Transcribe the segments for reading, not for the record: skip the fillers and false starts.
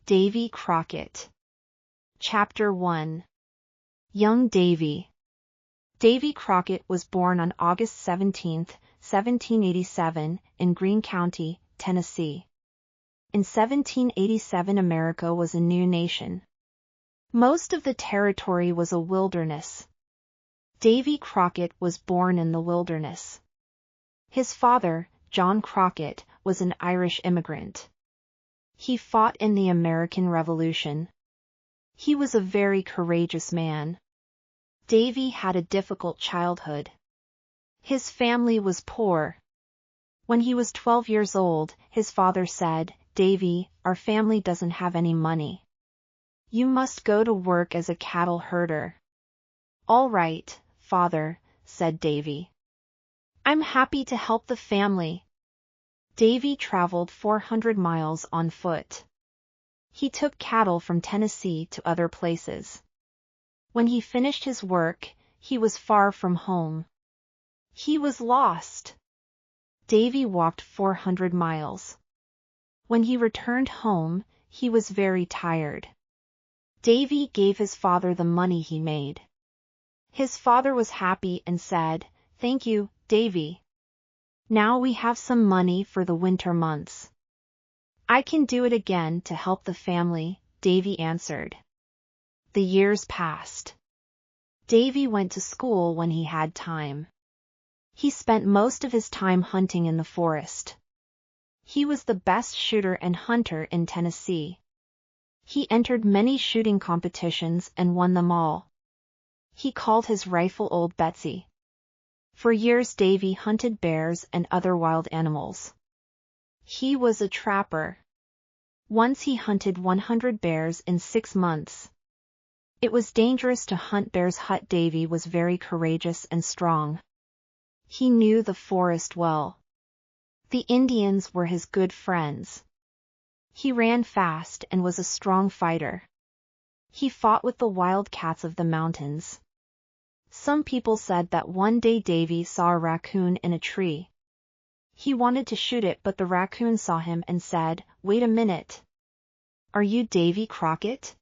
Davy Crockett. Chapter 1. Young Davy. Davy Crockett was born on August 17, 1787, in Greene County, Tennessee. In 1787, America was a new nation. Most of the territory was a wilderness. Davy Crockett was born in the wilderness. His father, John Crockett, was an Irish immigrant. He fought in the American Revolution. He was a very courageous man. Davy had a difficult childhood. His family was poor. When he was 12 years old, his father said, "Davy, our family doesn't have any money. You must go to work as a cattle herder." "All right, father," said Davy. "I'm happy to help the family." Davy traveled 400 miles on foot. He took cattle from Tennessee to other places. When he finished his work, he was far from home. He was lost. Davy walked 400 miles. When he returned home, he was very tired. Davy gave his father the money he made. His father was happy and said, "Thank you, Davy. Now we have some money for the winter months." "I can do it again to help the family," Davy answered. The years passed. Davy went to school when he had time. He spent most of his time hunting in the forest. He was the best shooter and hunter in Tennessee. He entered many shooting competitions and won them all. He called his rifle Old Betsy. For years Davy hunted bears and other wild animals. He was a trapper. Once he hunted 100 bears in 6 months. It was dangerous to hunt bears. Davy was very courageous and strong. He knew the forest well. The Indians were his good friends. He ran fast and was a strong fighter. He fought with the wild cats of the mountains. Some people said that one day Davy saw a raccoon in a tree. He wanted to shoot it, but the raccoon saw him and said, "Wait a minute. Are you Davy Crockett?"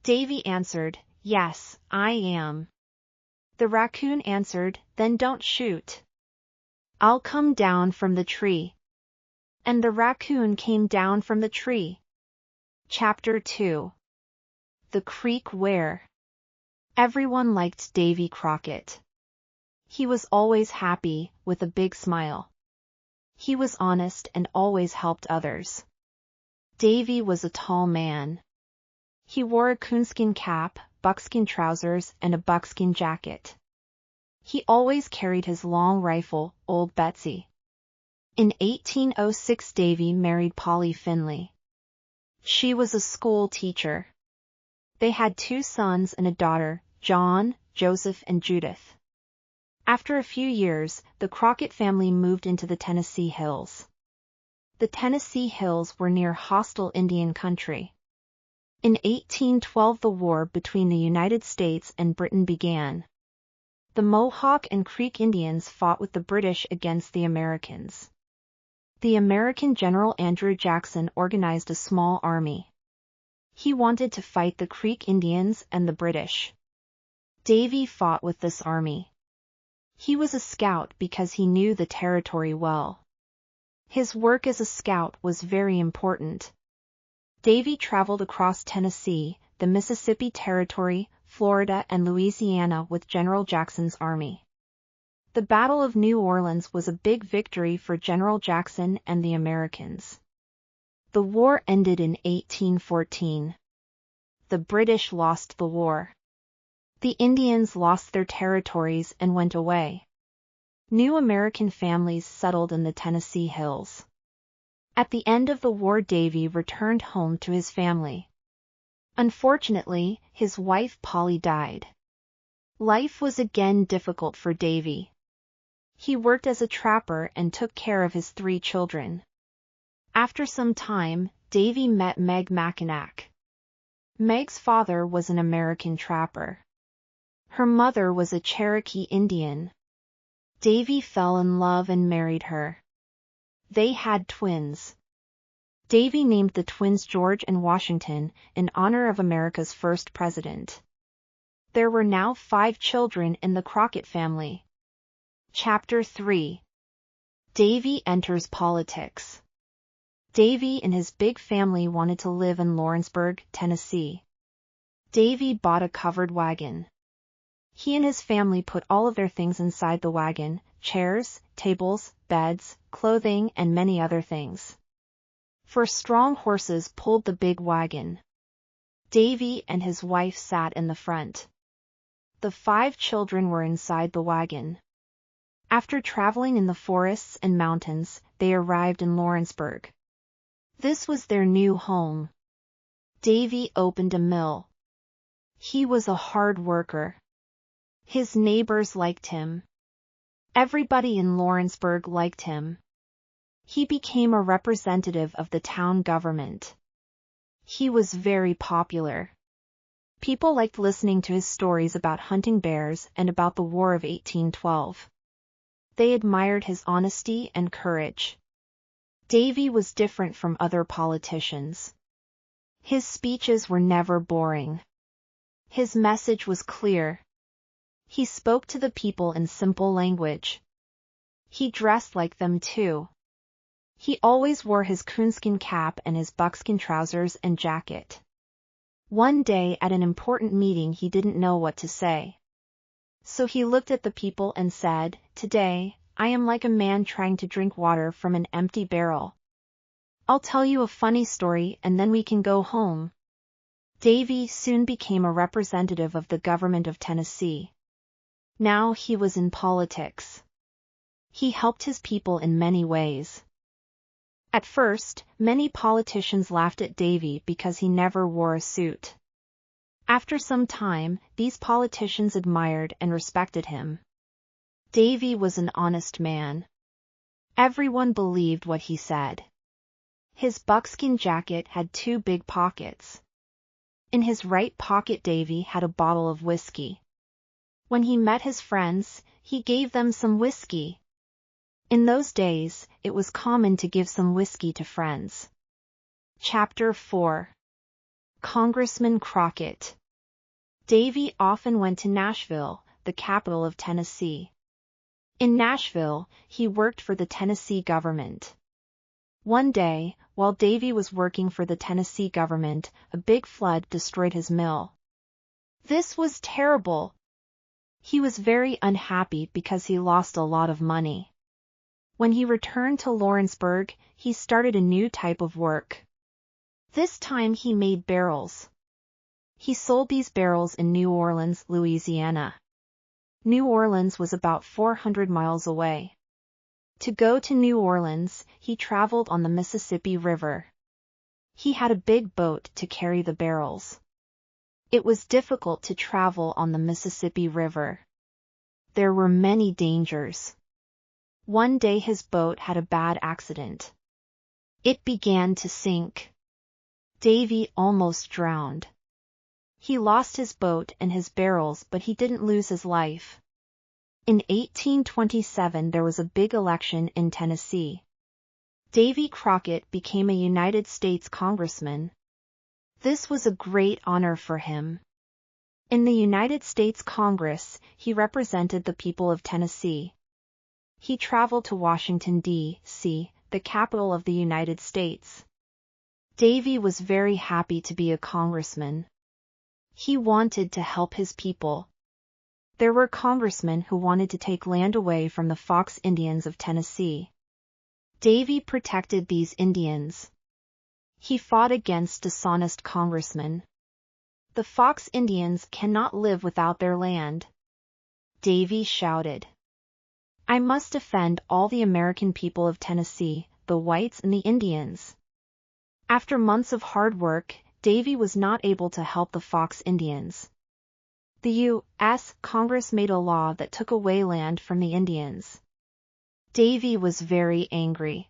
Davy answered, "Yes, I am." The raccoon answered, "Then don't shoot. I'll come down from the tree." And the raccoon came down from the tree. Chapter 2. The Creek Where. Everyone liked Davy Crockett. He was always happy, with a big smile. He was honest and always helped others. Davy was a tall man. He wore a coonskin cap, buckskin trousers, and a buckskin jacket. He always carried his long rifle, Old Betsy. In 1806 Davy married Polly Finley. She was a school teacher. They had 2 sons and a daughter, John, Joseph, and Judith. After a few years, the Crockett family moved into the Tennessee Hills. The Tennessee Hills were near hostile Indian country. In 1812 the war between the United States and Britain began. The Mohawk and Creek Indians fought with the British against the Americans. The American General Andrew Jackson organized a small army. He wanted to fight the Creek Indians and the British. Davy fought with this army. He was a scout because he knew the territory well. His work as a scout was very important. Davy traveled across Tennessee, the Mississippi Territory, Florida, and Louisiana with General Jackson's army. The Battle of New Orleans was a big victory for General Jackson and the Americans. The war ended in 1814. The British lost the war. The Indians lost their territories and went away. New American families settled in the Tennessee Hills. At the end of the war Davy returned home to his family. Unfortunately, his wife Polly died. Life was again difficult for Davy. He worked as a trapper and took care of his 3 children. After some time, Davy met Meg Mackinac. Meg's father was an American trapper. Her mother was a Cherokee Indian. Davy fell in love and married her. They had twins. Davy named the twins George and Washington in honor of America's first president. There were now 5 children in the Crockett family. Chapter 3. Davy enters politics. Davy and his big family wanted to live in Lawrenceburg, Tennessee. Davy bought a covered wagon. He and his family put all of their things inside the wagon: chairs, tables, beds, clothing, and many other things. 4 strong horses pulled the big wagon. Davy and his wife sat in the front. The 5 children were inside the wagon. After traveling in the forests and mountains, they arrived in Lawrenceburg. This was their new home. Davy opened a mill. He was a hard worker. His neighbors liked him. Everybody in Lawrenceburg liked him. He became a representative of the town government. He was very popular. People liked listening to his stories about hunting bears and about the War of 1812. They admired his honesty and courage. Davy was different from other politicians. His speeches were never boring. His message was clear. He spoke to the people in simple language. He dressed like them too. He always wore his coonskin cap and his buckskin trousers and jacket. One day at an important meeting he didn't know what to say. So he looked at the people and said, "Today, I am like a man trying to drink water from an empty barrel. I'll tell you a funny story and then we can go home." Davy soon became a representative of the government of Tennessee. Now he was in politics. He helped his people in many ways. At first, many politicians laughed at Davy because he never wore a suit. After some time, these politicians admired and respected him. Davy was an honest man. Everyone believed what he said. His buckskin jacket had 2 big pockets. In his right pocket Davy had a bottle of whiskey. When he met his friends, he gave them some whiskey. In those days, it was common to give some whiskey to friends. Chapter 4. Congressman Crockett. Davy often went to Nashville, the capital of Tennessee. In Nashville, he worked for the Tennessee government. One day, while Davy was working for the Tennessee government, a big flood destroyed his mill. This was terrible. He was very unhappy because he lost a lot of money. When he returned to Lawrenceburg, he started a new type of work. This time he made barrels. He sold these barrels in New Orleans, Louisiana. New Orleans was about 400 miles away. To go to New Orleans, he traveled on the Mississippi River. He had a big boat to carry the barrels. It was difficult to travel on the Mississippi River. There were many dangers. One day his boat had a bad accident. It began to sink. Davy almost drowned. He lost his boat and his barrels, but he didn't lose his life. In 1827 there was a big election in Tennessee. Davy Crockett became a United States congressman. This was a great honor for him. In the United States Congress, he represented the people of Tennessee. He traveled to Washington, D.C., the capital of the United States. Davy was very happy to be a congressman. He wanted to help his people. There were congressmen who wanted to take land away from the Fox Indians of Tennessee. Davy protected these Indians. He fought against dishonest congressmen. The Fox Indians cannot live without their land. Davy shouted, "I must defend all the American people of Tennessee, the whites and the Indians." After months of hard work, Davy was not able to help the Fox Indians. The U.S. Congress made a law that took away land from the Indians. Davy was very angry.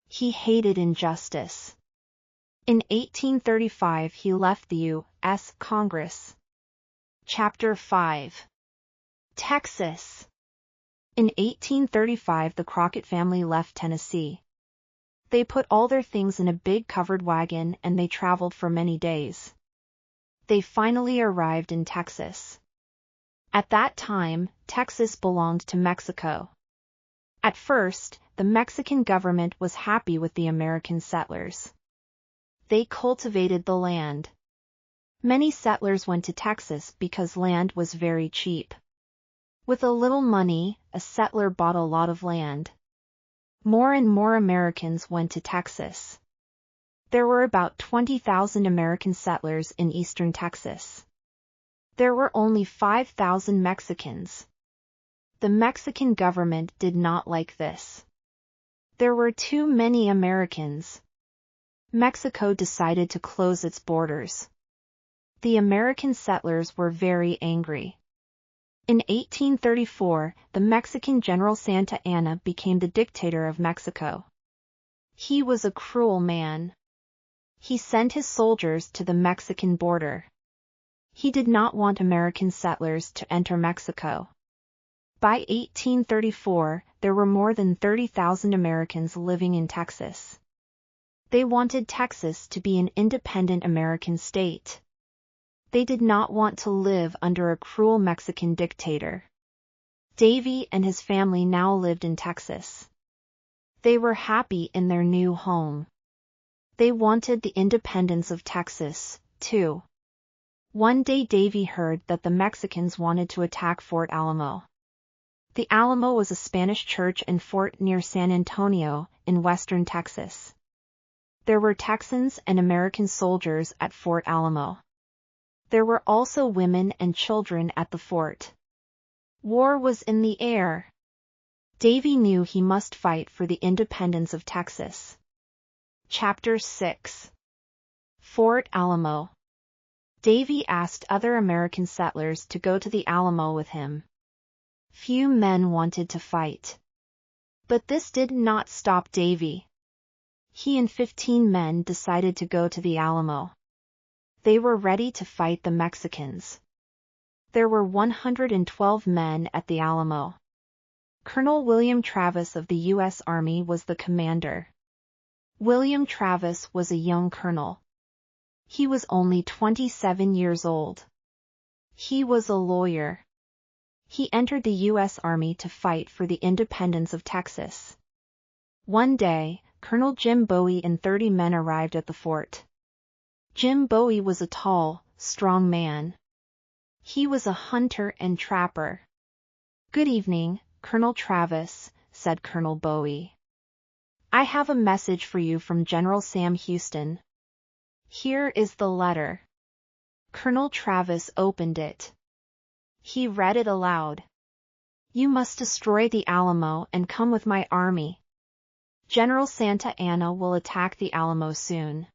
He hated injustice. In 1835 he left the U.S. Congress. Chapter 5. Texas. In 1835 the Crockett family left Tennessee. They put all their things in a big covered wagon and they traveled for many days. They finally arrived in Texas. At that time, Texas belonged to Mexico. At first, the Mexican government was happy with the American settlers. They cultivated the land. Many settlers went to Texas because land was very cheap. With a little money, a settler bought a lot of land. More and more Americans went to Texas. There were about 20,000 American settlers in eastern Texas. There were only 5,000 Mexicans. The Mexican government did not like this. There were too many Americans. Mexico decided to close its borders. The American settlers were very angry. In 1834, the Mexican General Santa Anna became the dictator of Mexico. He was a cruel man. He sent his soldiers to the Mexican border. He did not want American settlers to enter Mexico. By 1834, there were more than 30,000 Americans living in Texas. They wanted Texas to be an independent American state. They did not want to live under a cruel Mexican dictator. Davy and his family now lived in Texas. They were happy in their new home. They wanted the independence of Texas, too. One day Davy heard that the Mexicans wanted to attack Fort Alamo. The Alamo was a Spanish church and fort near San Antonio, in western Texas. There were Texans and American soldiers at Fort Alamo. There were also women and children at the fort. War was in the air. Davy knew he must fight for the independence of Texas. Chapter 6. Fort Alamo. Davy asked other American settlers to go to the Alamo with him. Few men wanted to fight. But this did not stop Davy. He and 15 men decided to go to the Alamo. They were ready to fight the Mexicans. There were 112 men at the Alamo. Colonel William Travis of the U.S. Army was the commander. William Travis was a young colonel. He was only 27 years old. He was a lawyer. He entered the U.S. Army to fight for the independence of Texas. One day, Colonel Jim Bowie and 30 men arrived at the fort. Jim Bowie was a tall, strong man. He was a hunter and trapper. "Good evening, Colonel Travis," said Colonel Bowie. "I have a message for you from General Sam Houston. Here is the letter." Colonel Travis opened it. He read it aloud. "You must destroy the Alamo and come with my army. General Santa Anna will attack the Alamo soon.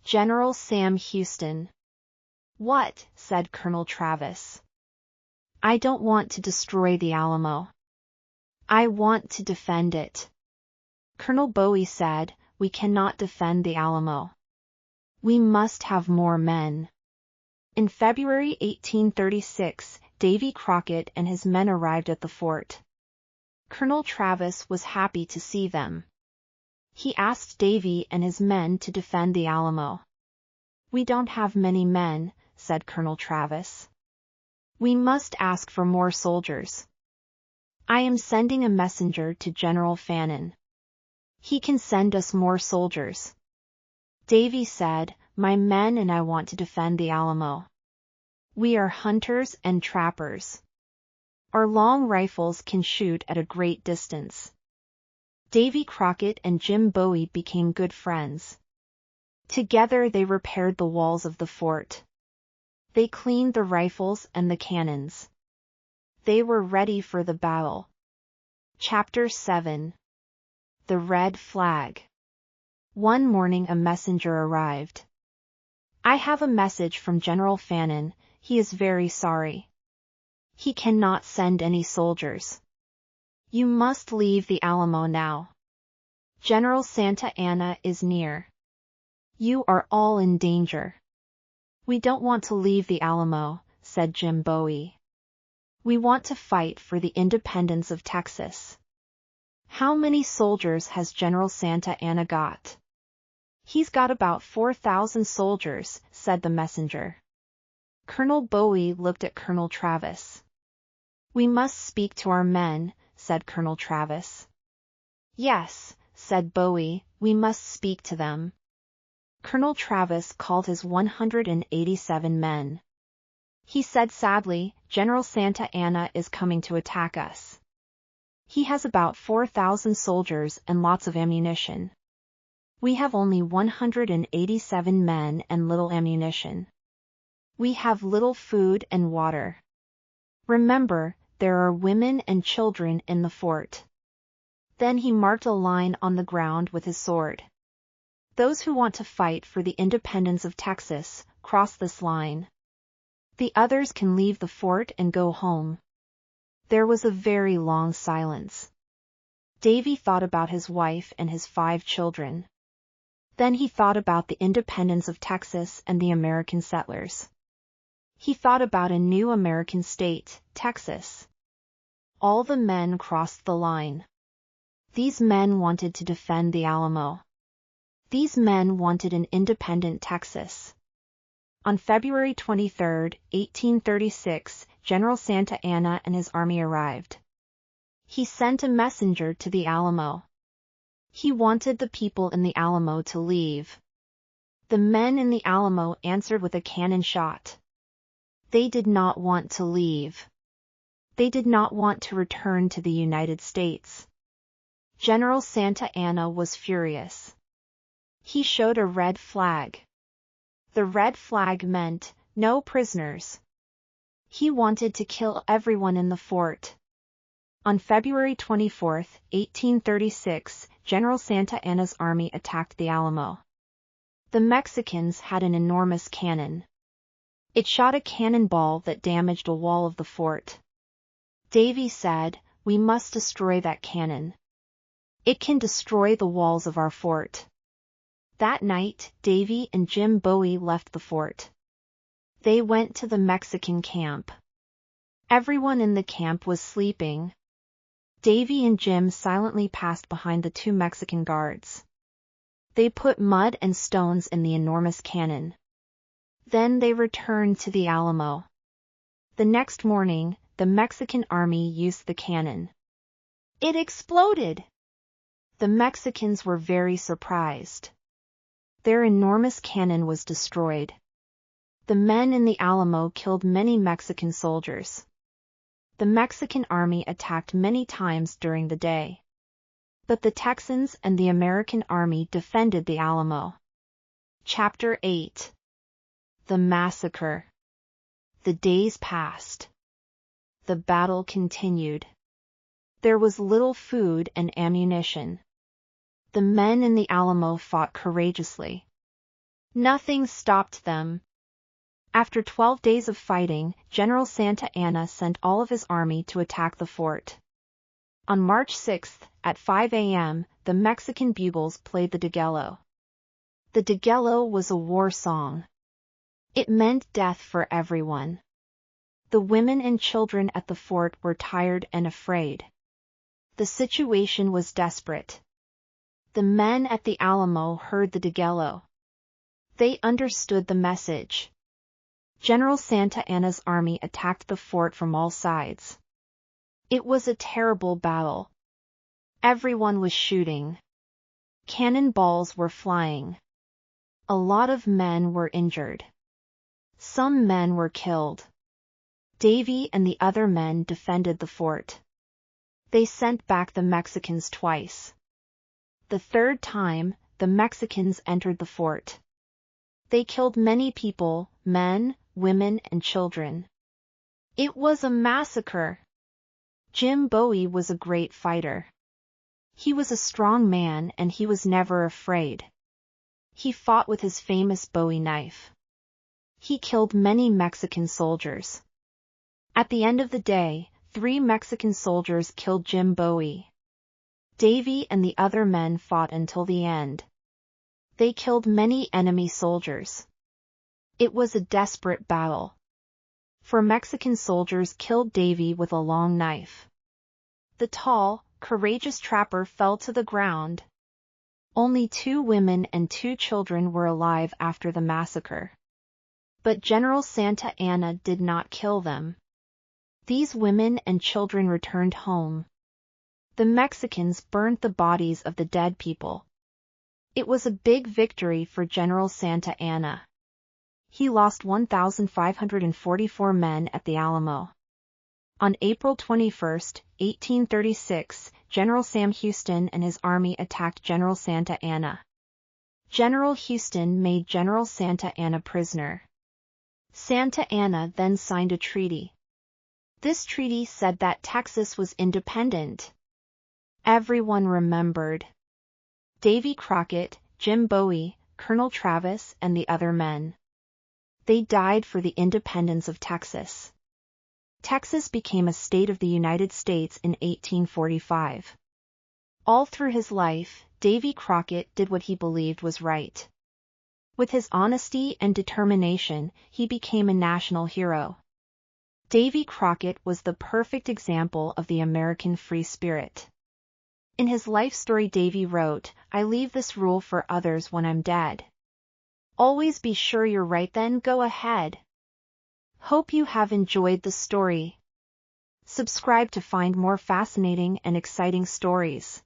General Sam Houston." "What?" said Colonel Travis. "I don't want to destroy the Alamo. I want to defend it." Colonel Bowie said, "We cannot defend the Alamo. We must have more men." In February 1836, Davy Crockett and his men arrived at the fort. Colonel Travis was happy to see them. He asked Davy and his men to defend the Alamo. "We don't have many men," said Colonel Travis. "We must ask for more soldiers. I am sending a messenger to General Fannin. He can send us more soldiers." Davy said, "My men and I want to defend the Alamo. We are hunters and trappers. Our long rifles can shoot at a great distance." Davy Crockett and Jim Bowie became good friends. Together they repaired the walls of the fort. They cleaned the rifles and the cannons. They were ready for the battle. Chapter 7. The Red Flag. One morning a messenger arrived. "I have a message from General Fannin. He is very sorry. He cannot send any soldiers. You must leave the Alamo now. General Santa Anna is near. You are all in danger." "We don't want to leave the Alamo," said Jim Bowie. "We want to fight for the independence of Texas." "How many soldiers has General Santa Anna got?" "He's got about 4,000 soldiers," said the messenger. Colonel Bowie looked at Colonel Travis. "We must speak to our men," said Colonel Travis. "Yes," said Bowie, "we must speak to them." Colonel Travis called his 187 men. He said sadly, "General Santa Anna is coming to attack us. He has about 4,000 soldiers and lots of ammunition. We have only 187 men and little ammunition. We have little food and water. Remember, there are women and children in the fort." Then he marked a line on the ground with his sword. "Those who want to fight for the independence of Texas, cross this line. The others can leave the fort and go home." There was a very long silence. Davy thought about his wife and his 5 children. Then he thought about the independence of Texas and the American settlers. He thought about a new American state, Texas. All the men crossed the line. These men wanted to defend the Alamo. These men wanted an independent Texas. On February 23, 1836, General Santa Anna and his army arrived. He sent a messenger to the Alamo. He wanted the people in the Alamo to leave. The men in the Alamo answered with a cannon shot. They did not want to leave. They did not want to return to the United States. General Santa Anna was furious. He showed a red flag. The red flag meant, "No prisoners." He wanted to kill everyone in the fort. On February 24, 1836, General Santa Anna's army attacked the Alamo. The Mexicans had an enormous cannon. It shot a cannonball that damaged a wall of the fort. Davy said, "We must destroy that cannon. It can destroy the walls of our fort." That night, Davy and Jim Bowie left the fort. They went to the Mexican camp. Everyone in the camp was sleeping. Davy and Jim silently passed behind the 2 Mexican guards. They put mud and stones in the enormous cannon. Then they returned to the Alamo. The next morning, the Mexican army used the cannon. It exploded! The Mexicans were very surprised. Their enormous cannon was destroyed. The men in the Alamo killed many Mexican soldiers. The Mexican army attacked many times during the day. But the Texans and the American army defended the Alamo. Chapter 8. The Massacre. The days passed. The battle continued. There was little food and ammunition. The men in the Alamo fought courageously. Nothing stopped them. After 12 days of fighting, General Santa Anna sent all of his army to attack the fort. On March 6, at 5 a.m., the Mexican bugles played the Degelo. The Degelo was a war song. It meant death for everyone. The women and children at the fort were tired and afraid. The situation was desperate. The men at the Alamo heard the Degelo. They understood the message. General Santa Anna's army attacked the fort from all sides. It was a terrible battle. Everyone was shooting. Cannonballs were flying. A lot of men were injured. Some men were killed. Davy and the other men defended the fort. They sent back the Mexicans twice. The third time, the Mexicans entered the fort. They killed many people, men, women, and children. It was a massacre. Jim Bowie was a great fighter. He was a strong man and he was never afraid. He fought with his famous Bowie knife. He killed many Mexican soldiers. At the end of the day, 3 Mexican soldiers killed Jim Bowie. Davy and the other men fought until the end. They killed many enemy soldiers. It was a desperate battle. 4 Mexican soldiers killed Davy with a long knife. The tall, courageous trapper fell to the ground. Only 2 women and 2 children were alive after the massacre. But General Santa Anna did not kill them. These women and children returned home. The Mexicans burned the bodies of the dead people. It was a big victory for General Santa Anna. He lost 1,544 men at the Alamo. On April 21, 1836, General Sam Houston and his army attacked General Santa Anna. General Houston made General Santa Anna prisoner. Santa Anna then signed a treaty. This treaty said that Texas was independent. Everyone remembered Davy Crockett, Jim Bowie, Colonel Travis, and the other men. They died for the independence of Texas. Texas became a state of the United States in 1845. All through his life, Davy Crockett did what he believed was right. With his honesty and determination, he became a national hero. Davy Crockett was the perfect example of the American free spirit. In his life story, Davy wrote, "I leave this rule for others when I'm dead. Always be sure you're right, then go ahead." Hope you have enjoyed the story. Subscribe to find more fascinating and exciting stories.